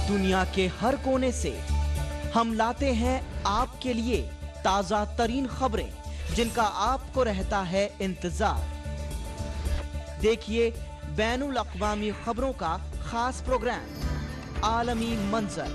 दुनिया के हर कोने से हम लाते हैं आपके लिए ताजा तरीन खबरें, जिनका आपको रहता है इंतजार। देखिए बैनुल अक़वामी खबरों का खास प्रोग्राम आलमी मंजर।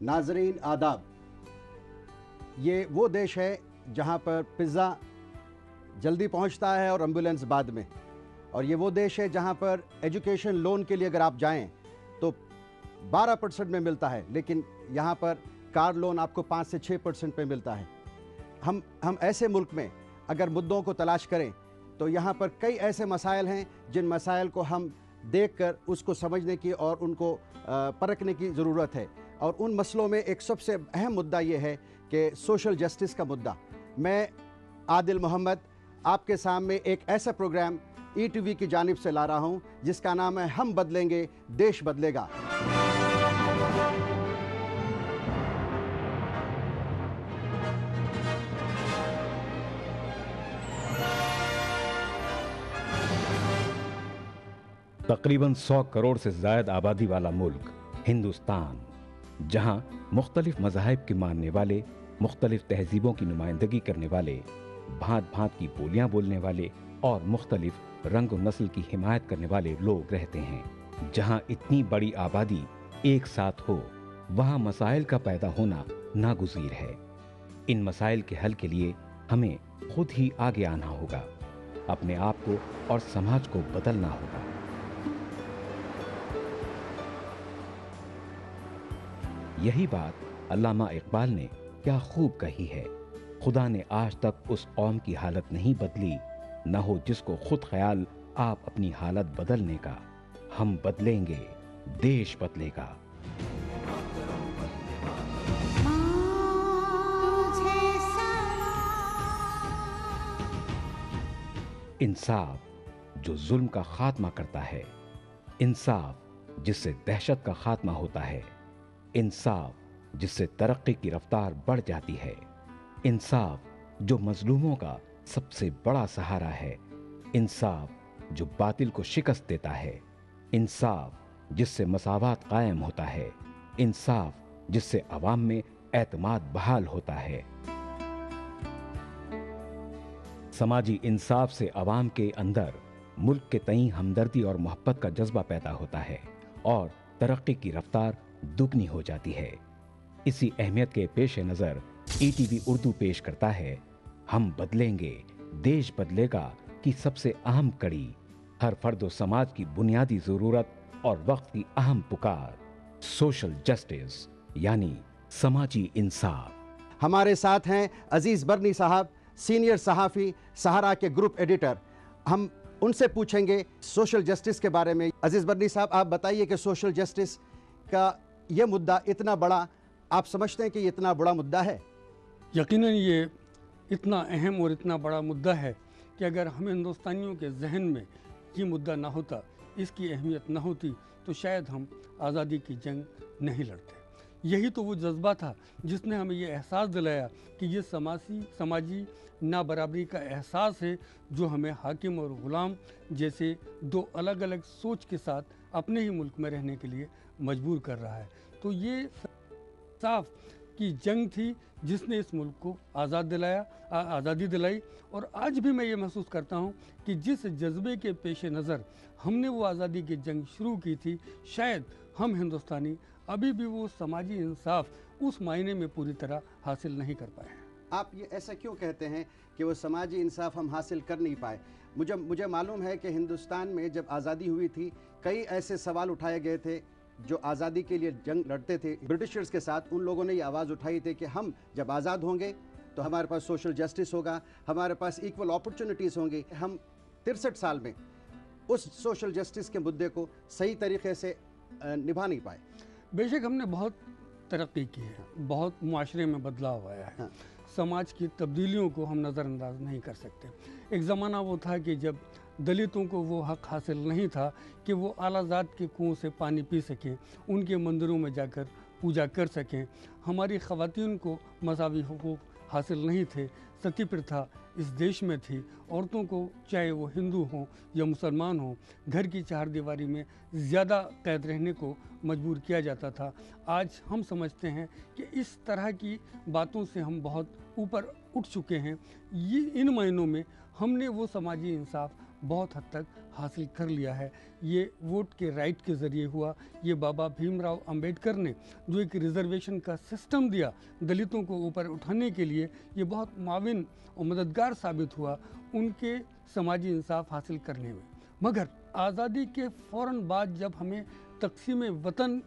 नाजरीन आदाब। ये वो देश है जहाँ पर पिज़्ज़ा जल्दी पहुँचता है और एम्बुलेंस बाद में, और ये वो देश है जहाँ पर एजुकेशन लोन के लिए अगर आप जाएं तो 12% में मिलता है, लेकिन यहाँ पर कार लोन आपको 5 से 6% पे मिलता है। हम ऐसे मुल्क में अगर मुद्दों को तलाश करें तो यहाँ पर कई ऐसे मसाइल हैं जिन मसाइल को हम देखकर उसको समझने की और उनको परखने की ज़रूरत है। और उन मसलों में एक सबसे अहम मुद्दा ये है कि सोशल जस्टिस का मुद्दा। मैं आदिल मोहम्मद आपके सामने एक ऐसा प्रोग्राम ETV की जानिब से ला रहा हूँ जिसका नाम है हम बदलेंगे देश बदलेगा। तकरीबन 100 करोड़ से ज़ायद आबादी वाला मुल्क हिंदुस्तान, जहां मुख्तलिफ मज़ाहिब के मानने वाले, मुख्तलिफ तहजीबों की नुमाइंदगी करने वाले, भांत भांत की बोलियां बोलने वाले और मुख्तलिफ रंग और नस्ल की हिमायत करने वाले लोग रहते हैं। जहां इतनी बड़ी आबादी एक साथ हो, वहां मसाइल का पैदा होना नागुज़ीर है। इन मसाइल के हल के लिए हमें खुद ही आगे आना होगा, अपने आप को और समाज को बदलना होगा। यही बात अल्लामा इकबाल ने क्या खूब कही है, खुदा ने आज तक उस कौम की हालत नहीं बदली, न हो जिसको खुद ख्याल आप अपनी हालत बदलने का। हम बदलेंगे, देश बदलेगा। इंसाफ जो जुल्म का खात्मा करता है, इंसाफ जिससे दहशत का खात्मा होता है, इंसाफ जिससे तरक्की की रफ्तार बढ़ जाती है, इंसाफ जो मजलूमों का सबसे बड़ा सहारा है, इंसाफ जो बातिल को शिकस्त देता है, इंसाफ जिससे मसावात कायम होता है, इंसाफ जिससे अवाम में एतमाद बहाल होता है। समाजी इंसाफ से अवाम के अंदर मुल्क के तई हमदर्दी और मोहब्बत का जज्बा पैदा होता है और तरक्की की रफ्तार दुगनी हो जाती है। इसी अहमियत के पेश नज़र ETV उर्दू पेश करता है हम बदलेंगे, देश बदलेगा की सबसे अहम कड़ी, हर फर्द और समाज की बुनियादी ज़रूरत और वक्त की अहम पुकार, सोशल जस्टिस यानी समाजी इंसाफ। हमारे साथ हैं अजीज़ बरनी साहब, सीनियर सहाफ़ी, सहारा के ग्रुप एडिटर। हम उनसे पूछेंगे सोशल जस्टिस के बारे में। अजीज़ बरनी साहब, आप बताइए कि सोशल जस्टिस का ये मुद्दा इतना बड़ा, आप समझते हैं कि ये इतना बड़ा मुद्दा है? यकीनन ये इतना अहम और इतना बड़ा मुद्दा है कि अगर हम हिंदुस्तानियों के जहन में ये मुद्दा ना होता, इसकी अहमियत ना होती, तो शायद हम आज़ादी की जंग नहीं लड़ते। यही तो वो जज्बा था जिसने हमें ये एहसास दिलाया कि ये समाजी ना बराबरी का एहसास है जो हमें हाकिम और ग़ुलाम जैसे दो अलग अलग सोच के साथ अपने ही मुल्क में रहने के लिए मजबूर कर रहा है। तो ये साफ की जंग थी जिसने इस मुल्क को आज़ादी दिलाई। और आज भी मैं ये महसूस करता हूँ कि जिस जज्बे के पेश नज़र हमने वो आज़ादी की जंग शुरू की थी, शायद हम हिंदुस्तानी अभी भी वो समाजी इंसाफ उस मायने में पूरी तरह हासिल नहीं कर पाए हैं। आप ये ऐसा क्यों कहते हैं कि वो समाजी इंसाफ हम हासिल कर नहीं पाए? मुझे मालूम है कि हिंदुस्तान में जब आज़ादी हुई थी, कई ऐसे सवाल उठाए गए थे जो आज़ादी के लिए जंग लड़ते थे ब्रिटिशर्स के साथ। उन लोगों ने ये आवाज़ उठाई थी कि हम जब आज़ाद होंगे तो हमारे पास सोशल जस्टिस होगा, हमारे पास इक्वल अपॉर्चुनिटीज़ होंगी। हम 63 साल में उस सोशल जस्टिस के मुद्दे को सही तरीके से निभा नहीं पाए। बेशक हमने बहुत तरक्की की है, बहुत मुआशरे में बदलाव आया है। हाँ। समाज की तब्दीलियों को हम नज़रअंदाज नहीं कर सकते। एक ज़माना वो था कि जब दलितों को वो हक हासिल नहीं था कि वो आला ज़ात के कुओं से पानी पी सकें, उनके मंदिरों में जाकर पूजा कर सकें। हमारी ख़वातीन को मज़हबी हुकूक़ हासिल नहीं थे। सती प्रथा इस देश में थी। औरतों को चाहे वो हिंदू हों या मुसलमान हों, घर की चारदीवारी में ज़्यादा कैद रहने को मजबूर किया जाता था। आज हम समझते हैं कि इस तरह की बातों से हम बहुत ऊपर उठ चुके हैं। ये इन मायनों में हमने वो समाजी इंसाफ बहुत हद तक हासिल कर लिया है। ये वोट के राइट के ज़रिए हुआ। ये बाबा भीमराव अंबेडकर ने जो एक रिज़र्वेशन का सिस्टम दिया दलितों को ऊपर उठाने के लिए, ये बहुत माविन और मददगार साबित हुआ उनके समाजी इंसाफ हासिल करने में। मगर आज़ादी के फ़ौरन बाद जब हमें तक़सीम वतन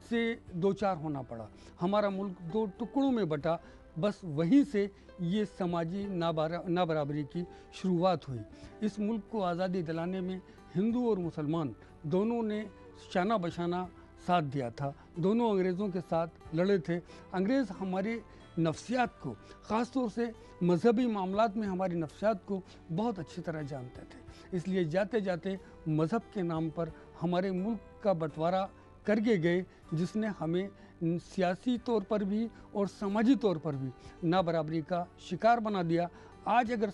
से दो चार होना पड़ा, हमारा मुल्क दो टुकड़ों में बटा, बस वहीं से ये समाजी नाबराबरी की शुरुआत हुई। इस मुल्क को आज़ादी दिलाने में हिंदू और मुसलमान दोनों ने शाना बशाना साथ दिया था। दोनों अंग्रेज़ों के साथ लड़े थे। अंग्रेज़ हमारे नफ्सियात को, ख़ास तौर से मजहबी मामलात में हमारी नफ्सियात को बहुत अच्छी तरह जानते थे। इसलिए जाते जाते मज़हब के नाम पर हमारे मुल्क का बंटवारा करके गए, जिसने हमें सियासी तौर पर भी और समाजी तौर पर भी नाबराबरी का शिकार बना दिया। आज अगर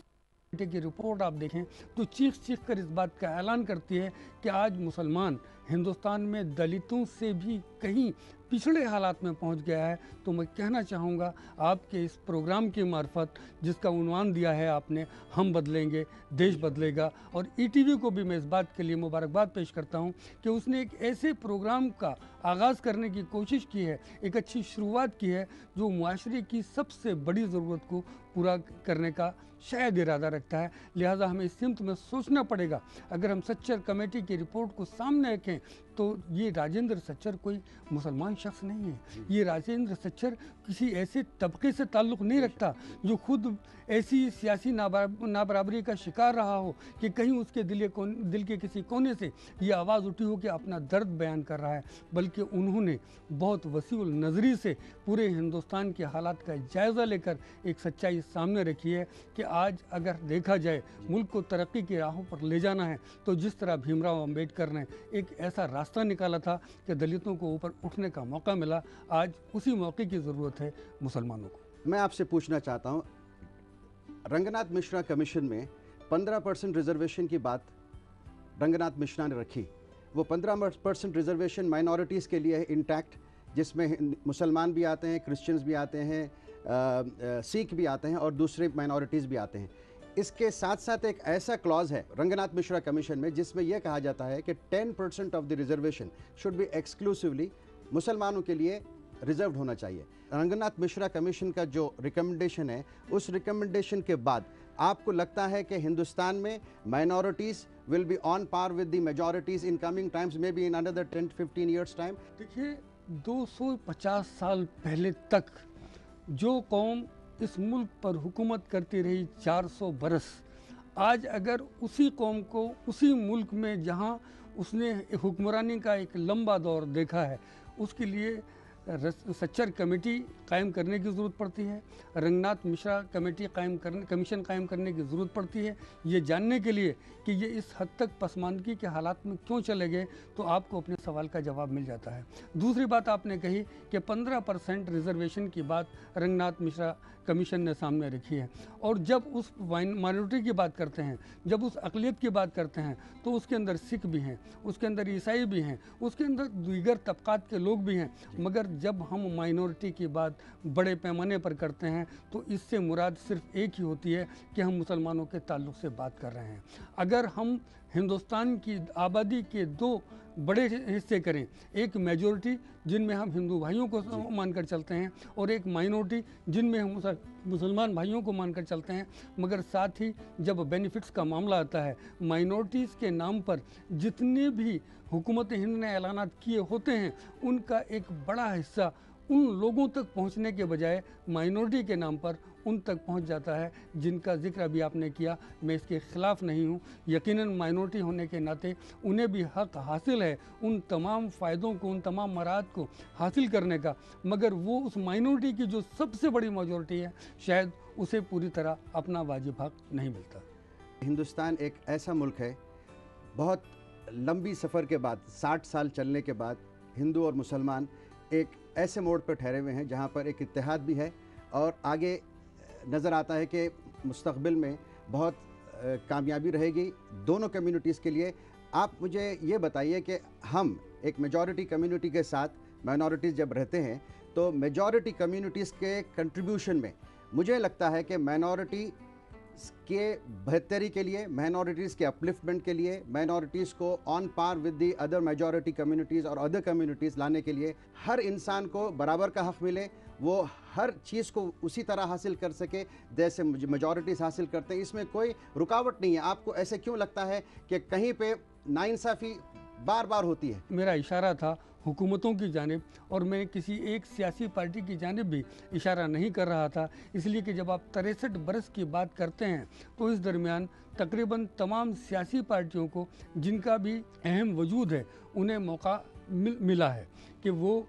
की रिपोर्ट आप देखें तो चीख चीख कर इस बात का ऐलान करती है कि आज मुसलमान हिंदुस्तान में दलितों से भी कहीं पिछड़े हालात में पहुंच गया है। तो मैं कहना चाहूँगा आपके इस प्रोग्राम की मार्फत, जिसका उन्वान दिया है आपने, हम बदलेंगे देश बदलेगा, और ईटीवी को भी मैं इस बात के लिए मुबारकबाद पेश करता हूं कि उसने एक ऐसे प्रोग्राम का आगाज़ करने की कोशिश की है, एक अच्छी शुरुआत की है जो मुआशरे की सबसे बड़ी ज़रूरत को पूरा करने का शायद इरादा रखता है। लिहाजा हमें इस सिमत में सोचना पड़ेगा। अगर हम सच्चर कमेटी की रिपोर्ट को सामने रखें तो ये राजेंद्र सच्चर कोई मुसलमान शख्स नहीं है। ये राजेंद्र सच्चर किसी ऐसे तबके से ताल्लुक़ नहीं रखता जो खुद ऐसी सियासी नाबराबरी का शिकार रहा हो कि कहीं उसके दिल के किसी कोने से ये आवाज़ उठी हो कि अपना दर्द बयान कर रहा है, बल्कि उन्होंने बहुत वसीउल नज़री से पूरे हिंदुस्तान के हालात का जायज़ा लेकर एक सच्चाई सामने रखी है कि आज अगर देखा जाए मुल्क को तरक्की की राहों पर ले जाना है तो जिस तरह भीमराव अंबेडकर ने एक ऐसा रास्ता निकाला था कि दलितों को ऊपर उठने का मौका मिला, आज उसी मौके की ज़रूरत है मुसलमानों को। मैं आपसे पूछना चाहता हूँ, रंगनाथ मिश्रा कमीशन में 15% रिजर्वेशन की बात रंगनाथ मिश्रा ने रखी। वो 15% रिजर्वेशन माइनॉरिटीज़ के लिए है इंटैक्ट, जिसमें मुसलमान भी आते हैं, क्रिश्चियंस भी आते हैं, सिख भी आते हैं और दूसरे माइनॉरिटीज़ भी आते हैं। इसके साथ साथ एक ऐसा क्लॉज है रंगनाथ मिश्रा कमीशन में जिसमें यह कहा जाता है कि 10% of the reservation should be exclusively मुसलमानों के लिए रिजर्व होना चाहिए। रंगनाथ मिश्रा कमीशन का जो रिकमेंडेशन है, उस रिकमेंडेशन के बाद आपको लगता है कि हिंदुस्तान में minorities will be on par with the majorities in coming times, may be in another 10-15 years time? देखिए, 250 साल पहले तक जो कौम इस मुल्क पर हुकूमत करती रही 400 बरस, आज अगर उसी कौम को उसी मुल्क में जहां उसने हुक्मरानी का एक लंबा दौर देखा है, उसके लिए सच्चर कमेटी कायम करने की ज़रूरत पड़ती है। रंगनाथ मिश्रा कमीशन कायम करने की ज़रूरत पड़ती है, ये जानने के लिए कि ये इस हद तक पसमानदगी के हालात में क्यों चले गए, तो आपको अपने सवाल का जवाब मिल जाता है। दूसरी बात आपने कही कि 15% रिजर्वेशन की बात रंगनाथ मिश्रा कमीशन ने सामने रखी है, और जब उस माइनॉरिटी की बात करते हैं, जब उस अक़लियत की बात करते हैं, तो उसके अंदर सिख भी हैं, उसके अंदर ईसाई भी हैं, उसके अंदर दीगर तबक़ात के लोग भी हैं। मगर जब हम माइनॉरिटी की बात बड़े पैमाने पर करते हैं तो इससे मुराद सिर्फ एक ही होती है कि हम मुसलमानों के ताल्लुक़ से बात कर रहे हैं। अगर हम हिंदुस्तान की आबादी के 2 बड़े हिस्से करें, एक मेजॉरिटी जिनमें हम हिंदू भाइयों को मानकर चलते हैं और एक माइनॉरिटी जिनमें हम मुसलमान भाइयों को मानकर चलते हैं। मगर साथ ही जब बेनिफिट्स का मामला आता है, माइनॉरिटीज़ के नाम पर जितने भी हुकूमत हिंद ने ऐलानात किए होते हैं, उनका एक बड़ा हिस्सा उन लोगों तक पहुंचने के बजाय माइनॉरिटी के नाम पर उन तक पहुंच जाता है जिनका जिक्र अभी आपने किया। मैं इसके ख़िलाफ़ नहीं हूं। यकीनन माइनॉरिटी होने के नाते उन्हें भी हक़ हासिल है उन तमाम फ़ायदों को, उन तमाम मराहत को हासिल करने का, मगर वो उस माइनॉरिटी की जो सबसे बड़ी मेजॉरिटी है, शायद उसे पूरी तरह अपना वाजिब हक़ नहीं मिलता। हिंदुस्तान एक ऐसा मुल्क है, बहुत लंबी सफ़र के बाद, 60 साल चलने के बाद हिंदू और मुसलमान एक ऐसे मोड़ पर ठहरे हुए हैं जहाँ पर एक इत्तेहाद भी है और आगे नज़र आता है कि मुस्तक़बिल में बहुत कामयाबी रहेगी दोनों कम्युनिटीज़ के लिए। आप मुझे ये बताइए कि हम एक मेजॉरिटी कम्युनिटी के साथ माइनॉरिटीज़ जब रहते हैं तो मेजॉरिटी कम्युनिटीज़ के कंट्रीब्यूशन में मुझे लगता है कि माइनॉरिटी के बेहतरी के लिए, माइनॉरिटीज़ के अपलिफ्टमेंट के लिए, माइनॉरिटीज़ को on par with the other majority communities और अदर कम्युनिटीज़ लाने के लिए हर इंसान को बराबर का हक़ मिले, वो हर चीज़ को उसी तरह हासिल कर सके जैसे मेजॉरिटीज़ हासिल करते हैं। इसमें कोई रुकावट नहीं है। आपको ऐसे क्यों लगता है कि कहीं पे नाइंसाफ़ी बार बार होती है? मेरा इशारा था हुकूमतों की जानिब और मैं किसी एक सियासी पार्टी की जानिब भी इशारा नहीं कर रहा था, इसलिए कि जब आप 63 बरस की बात करते हैं तो इस दरमियान तकरीबन तमाम सियासी पार्टियों को जिनका भी अहम वजूद है उन्हें मौका मिला है कि वो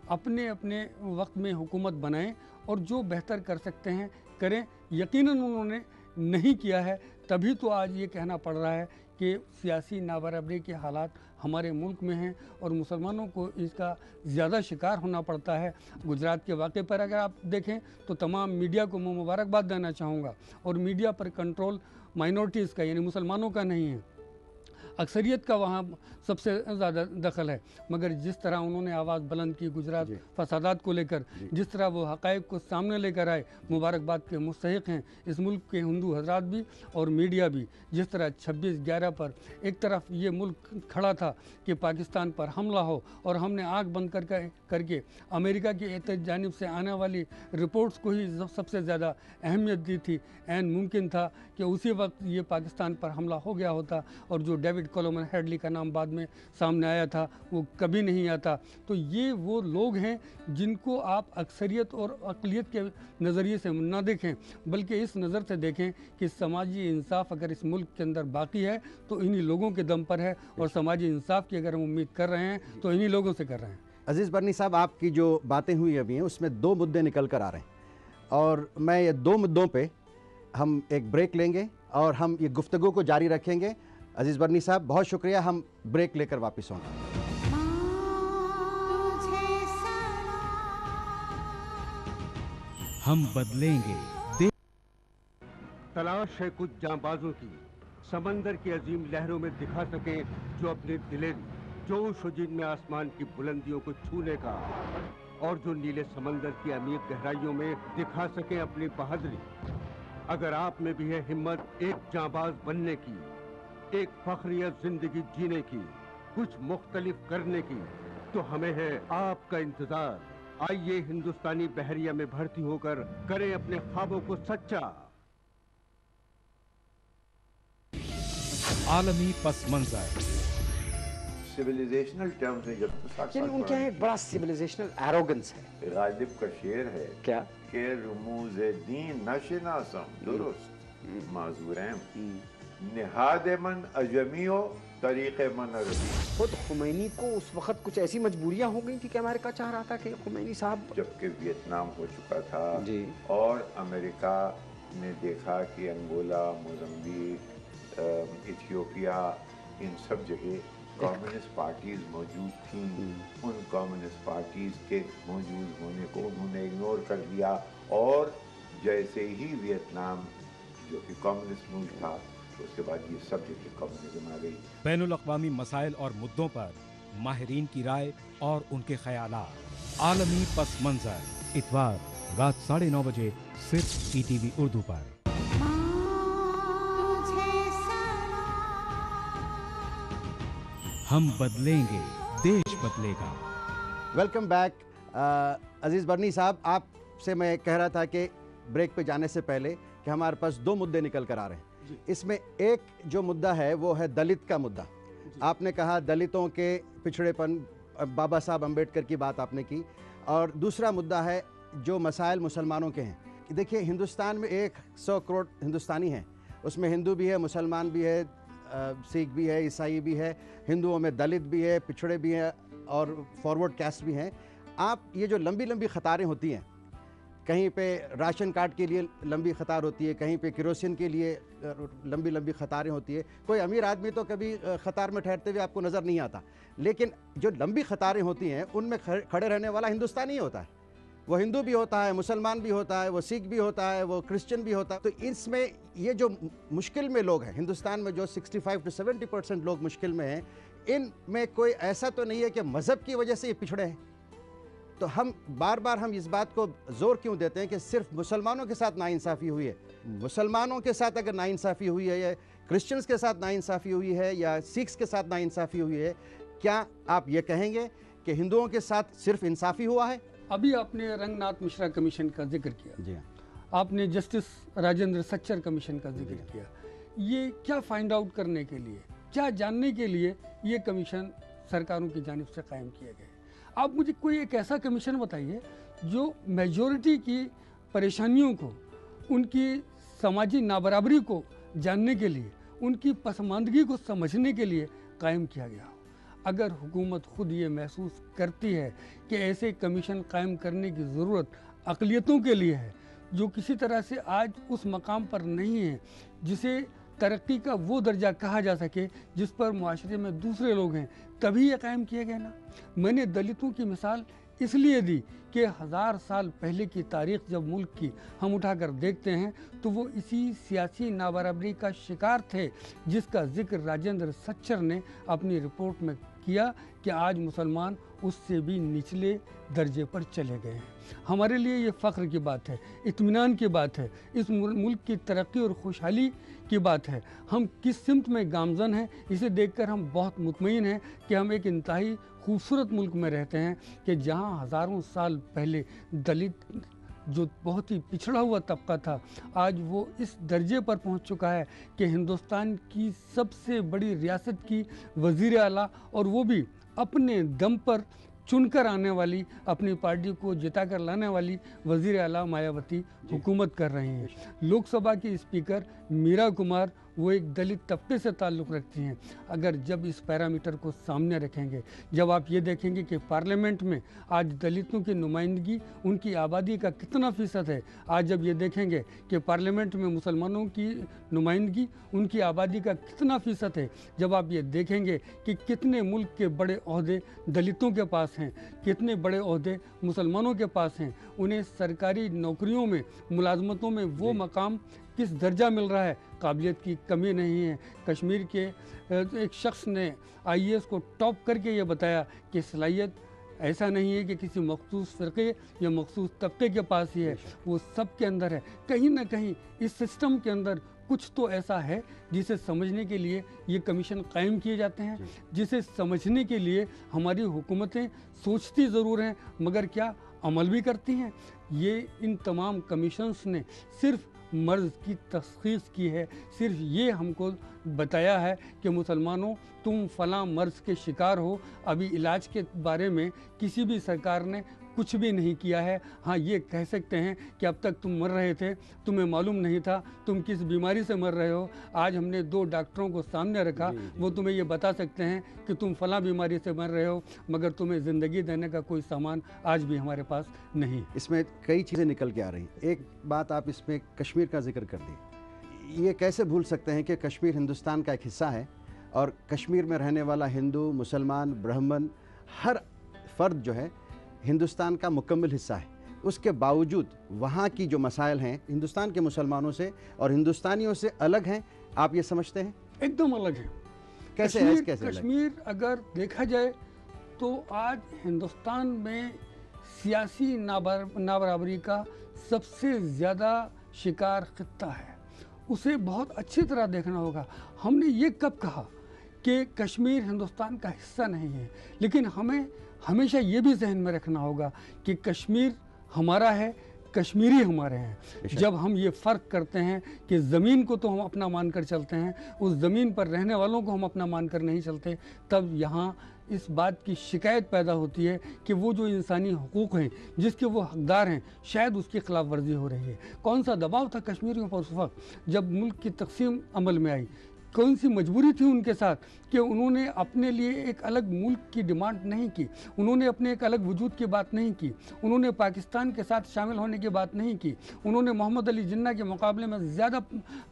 अपने अपने वक्त में हुकूमत बनाएं और जो बेहतर कर सकते हैं करें। यकीनन उन्होंने नहीं किया है, तभी तो आज ये कहना पड़ रहा है कि सियासी नाबराबरी के हालात हमारे मुल्क में हैं और मुसलमानों को इसका ज़्यादा शिकार होना पड़ता है। गुजरात के वाक़े पर अगर आप देखें तो तमाम मीडिया को मैं मुबारकबाद देना चाहूँगा और मीडिया पर कंट्रोल माइनॉरिटीज़ का यानी मुसलमानों का नहीं है, अक्सरियत का वहाँ सबसे ज़्यादा दखल है। मगर जिस तरह उन्होंने आवाज़ बुलंद की गुजरात फसादात को लेकर, जिस तरह वो हक़ाइक़ को सामने लेकर आए, मुबारकबाद के मुस्तहिक़ हैं इस मुल्क के हिंदू हजरात भी और मीडिया भी। जिस तरह 26/11 पर एक तरफ ये मुल्क खड़ा था कि पाकिस्तान पर हमला हो और हमने आँख बंद करके अमेरिका की जानिब से आने वाली रिपोर्ट्स को ही सबसे ज़्यादा अहमियत दी थी। ऐन मुमकिन था कि उसी वक्त ये पाकिस्तान पर हमला हो गया होता और जो डेविड कोलोमन हेडली का नाम बाद में सामने आया था वो कभी नहीं आता। तो ये वो लोग हैं जिनको आप अक्सरियत और अक़लियत के नज़रिए से ना देखें, बल्कि इस नज़र से देखें कि समाजी इंसाफ अगर इस मुल्क के अंदर बाकी है तो इन्हीं लोगों के दम पर है और समाजी इंसाफ की अगर हम उम्मीद कर रहे हैं तो इन्हीं लोगों से कर रहे हैं। अज़ीज़ बरनी साहब, आपकी जो बातें हुई अभी हैं उसमें 2 मुद्दे निकल कर आ रहे हैं और मैं ये 2 मुद्दों पे हम एक ब्रेक लेंगे और हम ये गुफ्तगू को जारी रखेंगे। अज़ीज़ बरनी साहब, बहुत शुक्रिया। हम ब्रेक लेकर वापस होंगे। हम बदलेंगे। तलाश है कुछ जांबाजों की, समंदर की अजीम लहरों में दिखा सके जो अपने दिलेरी जोश और जिनमें आसमान की बुलंदियों को छूने का, और जो नीले समंदर की अमीर गहराइयों में दिखा सके अपनी बहादुरी। अगर आप में भी है हिम्मत एक जांबाज बनने की, एक फख्रियत जिंदगी जीने की, कुछ मुख्तलिफ करने की, तो हमें है आपका इंतजार। आइए हिंदुस्तानी बहरिया में भर्ती होकर करें अपने ख्वाबों को सच्चा। आलमी पस मंजर सिविलाइजेशनल टर्म्स में जब उनके यहाँ एक बड़ा सिविलाइजेशनल एरोगेंस है। गालिब का शेर है क्या के रुमूज दीन नशनासम दुरुस्त माजूरैम निहाद मन अजमियो तरीक़े मन अरबी। खुद खुमैनी को उस वक्त कुछ ऐसी मजबूरियां हो गई थी कि अमेरिका चाह रहा था कि खुमैनी साहब, जबकि वियतनाम हो चुका था जी और अमेरिका ने देखा कि अंगोला, मोज़म्बिक, इथियोपिया, इन सब जगह कम्युनिस्ट पार्टीज मौजूद थीं। उन कम्युनिस्ट पार्टीज के मौजूद होने को उन्होंने इग्नोर कर दिया और जैसे ही वियतनाम जो कि कम्युनिस्ट मुल्क था उसके बाद ये सब जगह कम्युनिज्म आ गई। बैनुल अक़वामी मसाइल और मुद्दों पर माहिरीन की राय और उनके ख़यालात। आलमी पस मंजर इतवार रात 9:30 बजे सिर्फ ETV उर्दू पर। हम बदलेंगे, देश बदलेगा। Welcome back. अजीज़ बरनी साहब, आपसे मैं कह रहा था कि ब्रेक पे जाने से पहले कि हमारे पास दो मुद्दे निकल कर आ रहे हैं। इसमें एक जो मुद्दा है वो है दलित का मुद्दा। आपने कहा दलितों के पिछड़ेपन, बाबा साहब अम्बेडकर की बात आपने की, और दूसरा मुद्दा है जो मसाइल मुसलमानों के हैं। देखिए, हिंदुस्तान में 100 करोड़ हिंदुस्तानी हैं, उसमें हिंदू भी है, मुसलमान भी है, सिख भी है, ईसाई भी है, हिंदुओं में दलित भी है, पिछड़े भी हैं और फॉरवर्ड कास्ट भी हैं। आप ये जो लंबी लंबी कतारें होती हैं, कहीं पे राशन कार्ड के लिए लंबी कतार होती है, कहीं पे केरोसिन के लिए लंबी लंबी कतारें होती है। कोई अमीर आदमी तो कभी कतार में ठहरते हुए आपको नज़र नहीं आता, लेकिन जो लंबी कतारें होती हैं उनमें खड़े रहने वाला हिंदुस्तानी ही होता है। वो हिंदू भी होता है, मुसलमान भी होता है, वो सिख भी होता है, वो क्रिश्चियन भी होता है। तो इसमें ये जो मुश्किल में लोग हैं हिंदुस्तान में, जो 65 से 70% लोग मुश्किल में हैं, इनमें कोई ऐसा तो नहीं है कि मज़हब की वजह से ये पिछड़े हैं। तो हम बार बार इस बात को जोर क्यों देते हैं कि सिर्फ मुसलमानों के साथ नाइंसाफ़ी हुई है? मुसलमानों के साथ अगर नाइंसाफ़ी हुई है, या क्रिश्चियंस के साथ नाइंसाफ़ी हुई है, या सिख्स के साथ नाइंसाफ़ी हुई है, क्या आप ये कहेंगे कि हिंदुओं के साथ सिर्फ इंसाफ़ी हुआ है? अभी आपने रंगनाथ मिश्रा कमीशन का जिक्र किया, जी हाँ। आपने जस्टिस राजेंद्र सच्चर कमीशन का जिक्र किया। ये क्या फाइंड आउट करने के लिए, क्या जानने के लिए ये कमीशन सरकारों की जानिब से कायम किया गया? आप मुझे कोई एक ऐसा कमीशन बताइए जो मेजॉरिटी की परेशानियों को, उनकी समाजी नाबराबरी को जानने के लिए, उनकी पसमानदगी को समझने के लिए कायम किया गया हो। अगर हुकूमत खुद ये महसूस करती है कि ऐसे कमीशन कायम करने की ज़रूरत अक़लियतों के लिए है, जो किसी तरह से आज उस मकाम पर नहीं है जिसे तरक्की का वो दर्जा कहा जा सके जिस पर मुआशरे में दूसरे लोग हैं, तभी ये कायम किया गया ना। मैंने दलितों की मिसाल इसलिए दी कि 1000 साल पहले की तारीख़ जब मुल्क की हम उठाकर देखते हैं तो वो इसी सियासी नाबराबरी का शिकार थे, जिसका जिक्र राजेंद्र सच्चर ने अपनी रिपोर्ट में किया कि आज मुसलमान उससे भी निचले दर्जे पर चले गए हैं। हमारे लिए ये फ़ख्र की बात है, इत्मीनान की बात है, इस मुल्क की तरक्की और खुशहाली की बात है। हम किस सिमत में गामज़न हैं, इसे देखकर हम बहुत मुतमईन हैं कि हम एक इंतहाई खूबसूरत मुल्क में रहते हैं कि जहाँ हज़ारों साल पहले दलित, जो बहुत ही पिछड़ा हुआ तबका था, आज वो इस दर्जे पर पहुंच चुका है कि हिंदुस्तान की सबसे बड़ी रियासत की वज़ीर आला, और वो भी अपने दम पर चुनकर आने वाली, अपनी पार्टी को जिताकर लाने वाली वज़ीर आला मायावती हुकूमत कर रही हैं। लोकसभा की स्पीकर मीरा कुमार वो एक दलित तबके से ताल्लुक़ रखती हैं। अगर जब इस पैरामीटर को सामने रखेंगे, जब आप ये देखेंगे कि पार्लियामेंट में आज दलितों की नुमाइंदगी, उनकी आबादी का कितना फ़ीसद है, आज जब ये देखेंगे कि पार्लियामेंट में मुसलमानों की नुमाइंदगी, उनकी आबादी का कितना फ़ीसद है, जब आप ये देखेंगे कि कितने मुल्क के बड़े ओहदे दलितों के पास हैं, कितने बड़े ओहदे मुसलमानों के पास हैं, उन्हें सरकारी नौकरियों में, मुलाजमतों में वो मकाम किस दर्जा मिल रहा है, काबिलियत की कमी नहीं है। कश्मीर के एक शख्स ने IAS को टॉप करके ये बताया कि सलाहियत ऐसा नहीं है कि किसी मखसूस फ़िरक़े या मखसूस तबके के पास ही है, वो सब के अंदर है। कहीं ना कहीं इस सिस्टम के अंदर कुछ तो ऐसा है जिसे समझने के लिए ये कमीशन कायम किए जाते हैं, जिसे समझने के लिए हमारी हुकूमतें सोचती ज़रूर हैं मगर क्या अमल भी करती हैं। ये इन तमाम कमीशंस ने सिर्फ़ मर्ज़ की तशख़ीस की है, सिर्फ ये हमको बताया है कि मुसलमानों तुम फ़लाँ मर्ज़ के शिकार हो। अभी इलाज के बारे में किसी भी सरकार ने कुछ भी नहीं किया है। हाँ, ये कह सकते हैं कि अब तक तुम मर रहे थे, तुम्हें मालूम नहीं था तुम किस बीमारी से मर रहे हो। आज हमने 2 डॉक्टरों को सामने रखा, वो तुम्हें ये बता सकते हैं कि तुम फ़लाँ बीमारी से मर रहे हो, मगर तुम्हें ज़िंदगी देने का कोई सामान आज भी हमारे पास नहीं। इसमें कई चीज़ें निकल के आ रही। एक बात आप इसमें कश्मीर का जिक्र कर दी। ये कैसे भूल सकते हैं कि कश्मीर हिंदुस्तान का एक हिस्सा है और कश्मीर में रहने वाला हिंदू, मुसलमान, ब्राह्मण, हर फ़र्द जो है हिंदुस्तान का मुकम्मल हिस्सा है। उसके बावजूद वहाँ की जो मसाइल हैं हिंदुस्तान के मुसलमानों से और हिंदुस्तानियों से अलग हैं। आप ये समझते हैं? एकदम अलग है। कैसे कश्मीर, कैसे कश्मीर अगर देखा जाए तो आज हिंदुस्तान में सियासी नाबराबरी का सबसे ज़्यादा शिकार खित्ता है। उसे बहुत अच्छी तरह देखना होगा। हमने ये कब कहा कि कश्मीर हिंदुस्तान का हिस्सा नहीं है, लेकिन हमें हमेशा ये भी जहन में रखना होगा कि कश्मीर हमारा है, कश्मीरी हमारे हैं। जब हम ये फ़र्क करते हैं कि ज़मीन को तो हम अपना मानकर चलते हैं, उस ज़मीन पर रहने वालों को हम अपना मानकर नहीं चलते, तब यहाँ इस बात की शिकायत पैदा होती है कि वो जो इंसानी हकूक़ हैं जिसके वो हकदार हैं, शायद उसकी खिलाफ वर्जी हो रही है। कौन सा दबाव था कश्मीरियों पर उस वक्त जब मुल्क की तकसीम अमल में आई? कौन सी मजबूरी थी उनके साथ कि उन्होंने अपने लिए एक अलग मुल्क की डिमांड नहीं की, उन्होंने अपने एक अलग वजूद की बात नहीं की, उन्होंने पाकिस्तान के साथ शामिल होने की बात नहीं की, उन्होंने मोहम्मद अली जिन्ना के मुकाबले में ज़्यादा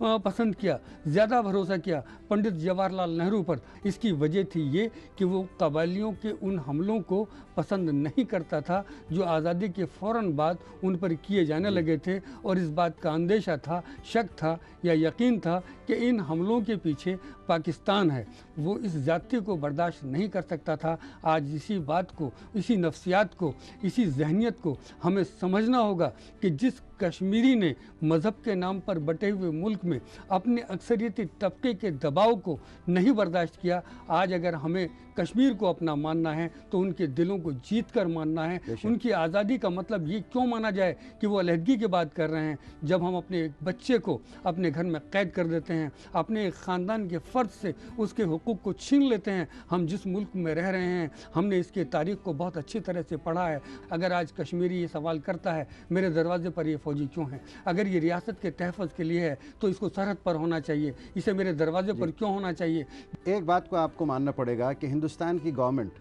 पसंद किया, ज़्यादा भरोसा किया पंडित जवाहरलाल नेहरू पर। इसकी वजह थी ये कि वो कबायलियों के उन हमलों को पसंद नहीं करता था जो आज़ादी के फ़ौरन बाद उन पर किए जाने लगे थे, और इस बात का अंदेशा था, शक था या यकीन था कि इन हमलों के पीछे पाकिस्तान है। वो इस ज़्यादती को बर्दाश्त नहीं कर सकता था। आज इसी बात को, इसी नफ्सियात को, इसी जहनियत को हमें समझना होगा कि जिस कश्मीरी ने मज़हब के नाम पर बटे हुए मुल्क में अपने अक्सरियती तबके के दबाव को नहीं बर्दाश्त किया, आज अगर हमें कश्मीर को अपना मानना है तो उनके दिलों को जीत कर मानना है। उनकी आज़ादी का मतलब ये क्यों माना जाए कि वो अलहदगी की बात कर रहे हैं, जब हम अपने एक बच्चे को अपने घर में कैद कर देते हैं, अपने एक ख़ानदान के फ़र्द से उसके हुकूक़ को छीन लेते हैं। हम जिस मुल्क में रह रहे हैं, हमने इसके तारीख़ को बहुत अच्छी तरह से पढ़ा है। अगर आज कश्मीरी ये सवाल करता है मेरे दरवाजे पर ये फ़ौजी क्यों है, अगर ये रियासत के तहफ़्फ़ुज़ के लिए है तो इसको सरहद पर होना चाहिए, इसे मेरे दरवाजे पर क्यों होना चाहिए? एक बात को आपको मानना पड़ेगा कि हिंदुस्तान की गवर्नमेंट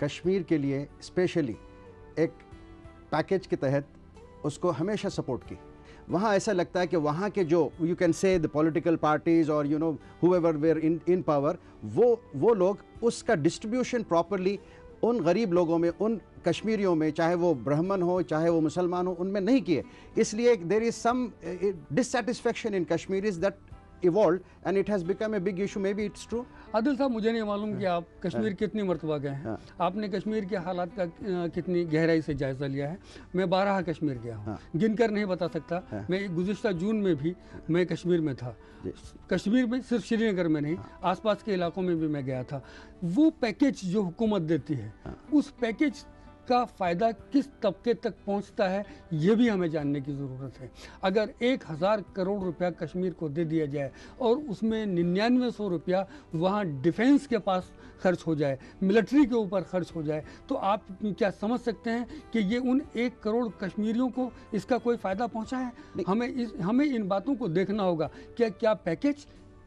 कश्मीर के लिए स्पेशली एक पैकेज के तहत उसको हमेशा सपोर्ट की। वहाँ ऐसा लगता है कि वहाँ के जो you can say the political parties और you know whoever were in power, वो लोग उसका डिस्ट्रीब्यूशन प्रॉपरली उन गरीब लोगों में, उन कश्मीरियों में, चाहे वो ब्राह्मण हो चाहे वो मुसलमान हो, उनमें नहीं किए। इसलिए there is some dissatisfaction in Kashmiris that evolved and it has become a big issue. Maybe it's true. Adil साहब, मुझे नहीं मालूम कि आप कश्मीर कितनी मरतबा गए हैं, आपने कश्मीर के हालात का कितनी गहराई से जायज़ा लिया है। मैं 12 कश्मीर गया हूँ, गिनकर नहीं बता सकता। मैं गुज़िश्ता जून में भी मैं कश्मीर में था। कश्मीर में सिर्फ श्रीनगर में नहीं, आसपास के इलाकों में भी मैं गया था। वो पैकेज जो हुकूमत देती है, उस पैकेज का फ़ायदा किस तबके तक पहुंचता है, ये भी हमें जानने की ज़रूरत है। अगर 1000 करोड़ रुपया कश्मीर को दे दिया जाए और उसमें 9900 रुपया वहाँ डिफेंस के पास खर्च हो जाए, मिलिट्री के ऊपर खर्च हो जाए, तो आप क्या समझ सकते हैं कि ये उन 1 करोड़ कश्मीरियों को इसका कोई फ़ायदा पहुँचा है? हमें इन बातों को देखना होगा। क्या पैकेज,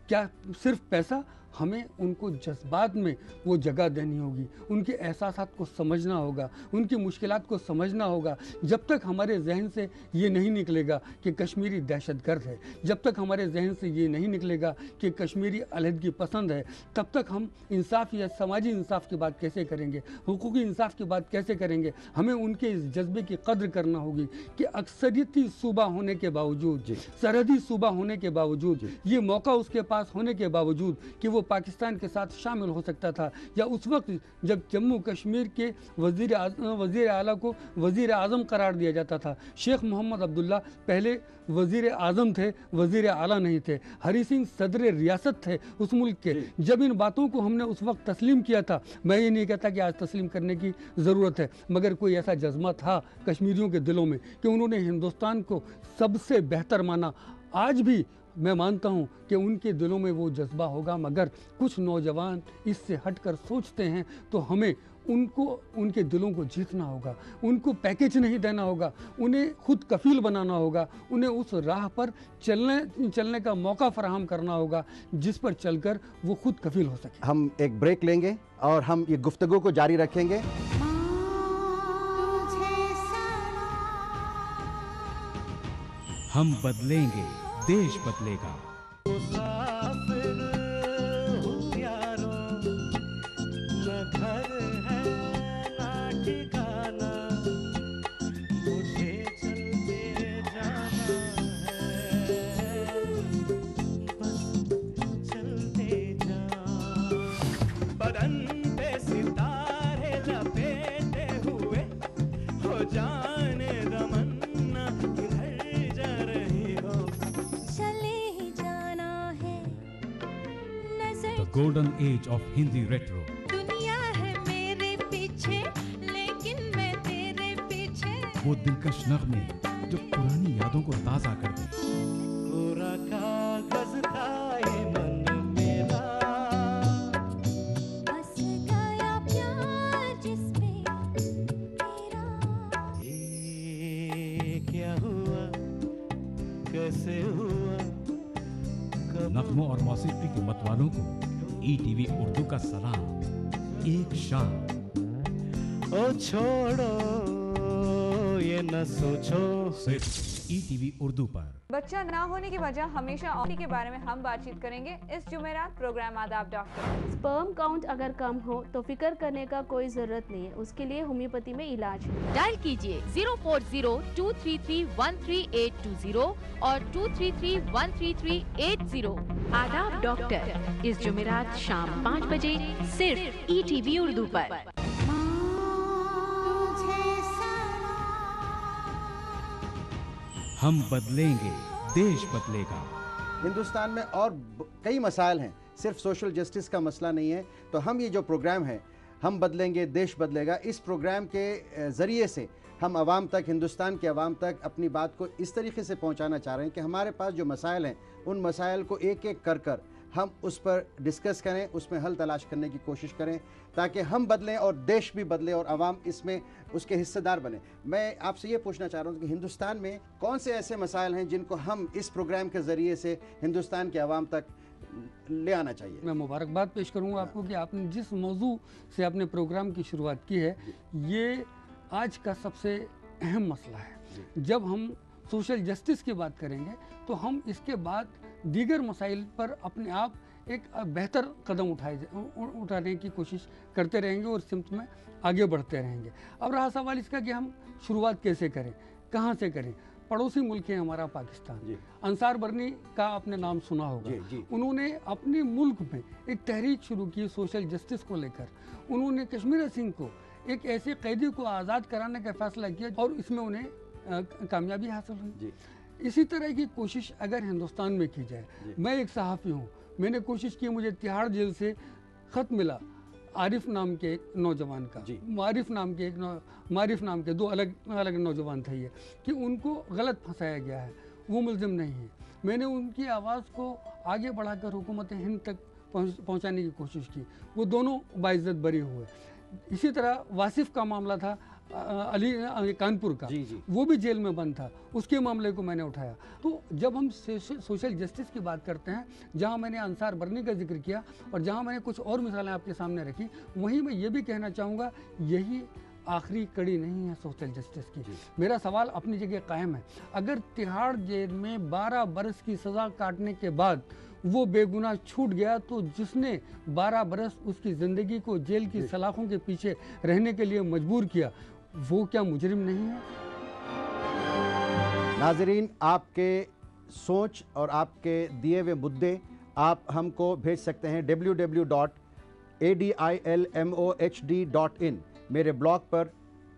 क्या सिर्फ पैसा? हमें उनको जज्बात में वो जगह देनी होगी, उनके एहसासात को समझना होगा, उनकी मुश्किलात को समझना होगा। जब तक हमारे जहन से ये नहीं निकलेगा कि कश्मीरी दहशतगर्द है, जब तक हमारे जहन से ये नहीं निकलेगा कि कश्मीरी अलहदगी पसंद है, तब तक हम इंसाफ या समाजी इंसाफ की बात कैसे करेंगे, हुकूकी इंसाफ की बात कैसे करेंगे? हमें उनके इस जज्बे की कद्र करना होगी कि अक्सरियती सूबा होने के बावजूद, सरहदी सूबा होने के बावजूद, ये मौका उसके पास होने के बावजूद कि वो पाकिस्तान के साथ शामिल हो सकता था, या उस वक्त जब जम्मू कश्मीर के वज़ीर आला को वज़ीर आज़म करार दिया जाता था। शेख मोहम्मद अब्दुल्ला पहले वज़ीर आज़म थे, वज़ीर आला नहीं थे। हरी सिंह सदर रियासत थे उस मुल्क के। जब इन बातों को हमने उस वक्त तस्लीम किया था, मैं ये नहीं कहता कि आज तस्लीम करने की ज़रूरत है, मगर कोई ऐसा जज्बा था कश्मीरियों के दिलों में कि उन्होंने हिंदुस्तान को सबसे बेहतर माना। आज भी मैं मानता हूं कि उनके दिलों में वो जज्बा होगा, मगर कुछ नौजवान इससे हटकर सोचते हैं। तो हमें उनको, उनके दिलों को जीतना होगा, उनको पैकेज नहीं देना होगा, उन्हें खुद कफील बनाना होगा, उन्हें उस राह पर चलने का मौका फराहम करना होगा जिस पर चलकर वो खुद कफील हो सके। हम एक ब्रेक लेंगे और हम ये गुफ्तगू को जारी रखेंगे। हम बदलेंगे, देश बदलेगा। golden age of Hindi retro. दुनिया है मेरे पीछे लेकिन मैं तेरे पीछे। वो दिलकश नगमे जो पुरानी यादों को ताजा कर दे। कोरा कागज था ये मन मेरा, बस गया प्यार जिसमें तेरा। ये क्या हुआ, कैसे हुआ? नगमों और मौसीकी के मतवालों को ईटीवी उर्दू का सलाम। एक शाम। ओ छोड़ो ये न सोचो, सिर्फ ईटीवी उर्दू पर। बच्चा ना होने की वजह हमेशा और के बारे में हम बातचीत करेंगे इस जुमेरात प्रोग्राम आदाब डॉक्टर। स्पर्म काउंट अगर कम हो तो फिक्र करने का कोई जरूरत नहीं है, उसके लिए होम्योपैथी में इलाज है। डायल कीजिए 040-233-13820 और 233-13380। आदाब डॉक्टर इस जुमेरात शाम 5 बजे सिर्फ ईटीवी उर्दू पर। हम बदलेंगे, देश बदलेगा। हिंदुस्तान में और कई मसाइल हैं, सिर्फ सोशल जस्टिस का मसला नहीं है। तो हम ये जो प्रोग्राम है हम बदलेंगे देश बदलेगा, इस प्रोग्राम के ज़रिए से हम आवाम तक, हिंदुस्तान के आवाम तक अपनी बात को इस तरीके से पहुंचाना चाह रहे हैं कि हमारे पास जो मसाइल हैं उन मसाइल को एक एक कर कर हम उस पर डिस्कस करें, उसमें हल तलाश करने की कोशिश करें ताकि हम बदलें और देश भी बदले और आवाम इसमें उसके हिस्सेदार बने। मैं आपसे ये पूछना चाह रहा हूँ कि हिंदुस्तान में कौन से ऐसे मसाइल हैं जिनको हम इस प्रोग्राम के ज़रिए से हिंदुस्तान के आवाम तक ले आना चाहिए। मैं मुबारकबाद पेश करूँगा आपको कि आपने जिस मौजू से आपने प्रोग्राम की शुरुआत की है ये आज का सबसे अहम मसला है। जब हम सोशल जस्टिस की बात करेंगे तो हम इसके बाद दीगर मसाइल पर अपने आप एक बेहतर कदम उठाने की कोशिश करते रहेंगे और सिमत में आगे बढ़ते रहेंगे। अब रहा सवाल इसका कि हम शुरुआत कैसे करें, कहाँ से करें। पड़ोसी मुल्क है हमारा पाकिस्तान। अंसार बरनी का आपने नाम सुना होगा। उन्होंने अपने मुल्क में एक तहरीक शुरू की सोशल जस्टिस को लेकर। उन्होंने कश्मीर सिंह को, एक ऐसे कैदी को आज़ाद कराने का फैसला किया और इसमें उन्हें कामयाबी हासिल हुई। इसी तरह की कोशिश अगर हिंदुस्तान में की जाए, मैं एक सहाफ़ी हूँ, मैंने कोशिश की, मुझे तिहाड़ जेल से ख़त मिला आरिफ नाम के एक नौजवान का, मारिफ नाम के दो अलग अलग नौजवान थे ये, कि उनको गलत फंसाया गया है, वो मुल्ज़िम नहीं है। मैंने उनकी आवाज़ को आगे बढ़ाकर हुकूमत हिंद तक पहुँचाने की कोशिश की, वो दोनों बाइज़्ज़त बरी हुए। इसी तरह वासिफ का मामला था अली कानपुर का, वो भी जेल में बंद था, उसके मामले को मैंने उठाया। तो जब हम सोशल जस्टिस की बात करते हैं, जहां मैंने अंसार बरनी का जिक्र किया और जहां मैंने कुछ और मिसालें आपके सामने रखी, वहीं मैं ये भी कहना चाहूँगा यही आखिरी कड़ी नहीं है सोशल जस्टिस की। मेरा सवाल अपनी जगह कायम है। अगर तिहाड़ जेल में 12 बरस की सज़ा काटने के बाद वो बेगुनाह छूट गया तो जिसने 12 बरस उसकी ज़िंदगी को जेल की सलाखों के पीछे रहने के लिए मजबूर किया, वो क्या मुजरिम नहीं है? नाजरीन, आपके सोच और आपके दिए हुए मुद्दे आप हमको भेज सकते हैं www.adilmohd.in मेरे ब्लॉग पर।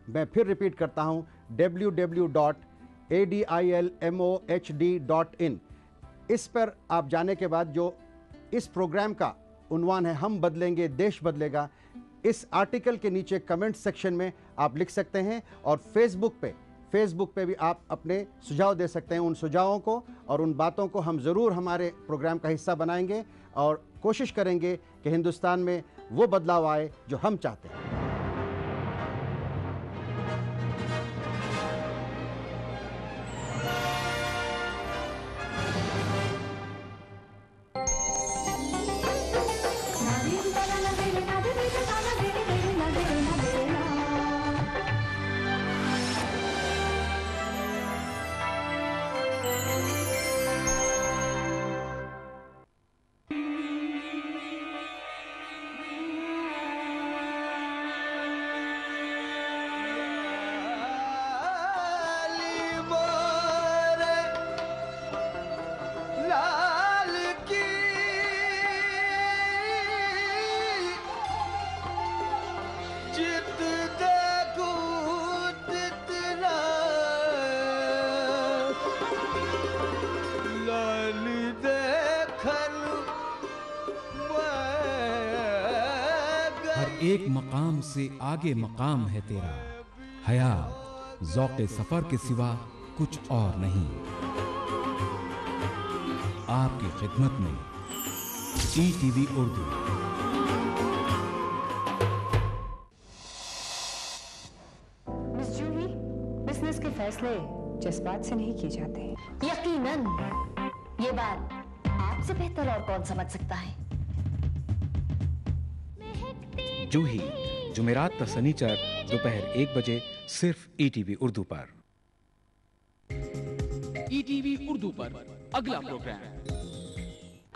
मैं फिर रिपीट करता हूँ www.adilmohd.in। इस पर आप जाने के बाद जो इस प्रोग्राम का उन्वान है हम बदलेंगे देश बदलेगा, इस आर्टिकल के नीचे कमेंट सेक्शन में आप लिख सकते हैं और फेसबुक पे भी आप अपने सुझाव दे सकते हैं। उन सुझावों को और उन बातों को हम ज़रूर हमारे प्रोग्राम का हिस्सा बनाएंगे और कोशिश करेंगे कि हिंदुस्तान में वो बदलाव आए जो हम चाहते हैं। एक मकाम से आगे मकाम है तेरा, हयात ज़ौक़े सफर के सिवा कुछ और नहीं। आपकी खिदमत में ETV उर्दू। मिस जूही, बिजनेस के फैसले जज्बात से नहीं किए जाते हैं। यकीनन ये बात आपसे बेहतर और कौन समझ सकता है। जूही जुमेरात ता सनीचर दोपहर 1 बजे सिर्फ ETV उर्दू पर। ETV उर्दू पर अगला प्रोग्राम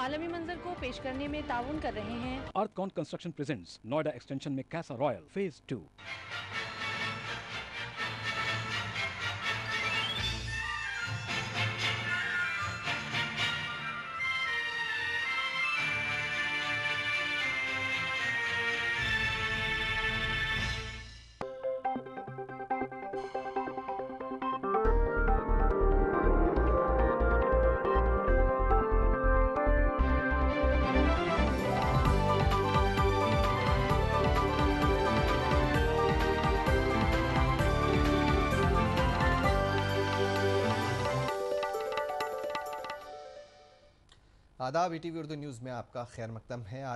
आलमी मंजर को पेश करने में ताउन कर रहे हैं अर्थकॉन कंस्ट्रक्शन प्रेजेंट्स नोएडा एक्सटेंशन में कैसा रॉयल फेज 2। आदाब ETV उर्दू न्यूज़ में आपका खैर मकदम है।